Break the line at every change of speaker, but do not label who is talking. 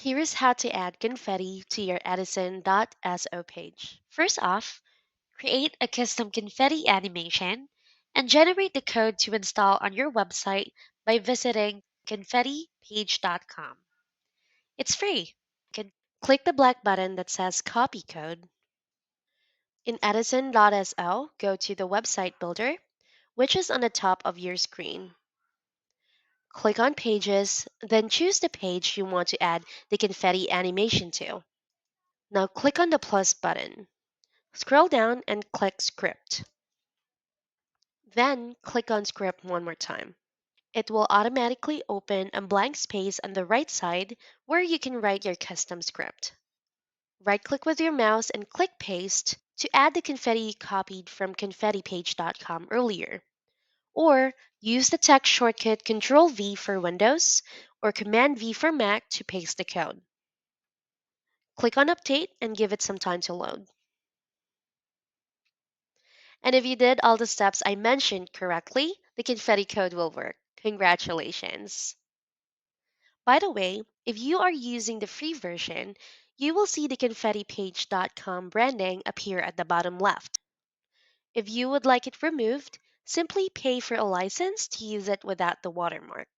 Here is how to add confetti to your Edison.so page. First off, create a custom confetti animation and generate the code to install on your website by visiting ConfettiPage.com. It's free. Click the black button that says Copy Code. In Edison.so, go to the website builder, which is on the top of your screen. Click on Pages, then choose the page you want to add the confetti animation to. Now click on the plus button. Scroll down and click Script. Then click on Script one more time. It will automatically open a blank space on the right side where you can write your custom script. Right-click with your mouse and click Paste to add the confetti you copied from ConfettiPage.com earlier. Or use the text shortcut Ctrl-V for Windows or Command-V for Mac to paste the code. Click on Update and give it some time to load. And if you did all the steps I mentioned correctly, the confetti code will work. Congratulations! By the way, if you are using the free version, you will see the ConfettiPage.com branding appear at the bottom left. If you would like it removed, simply pay for a license to use it without the watermark.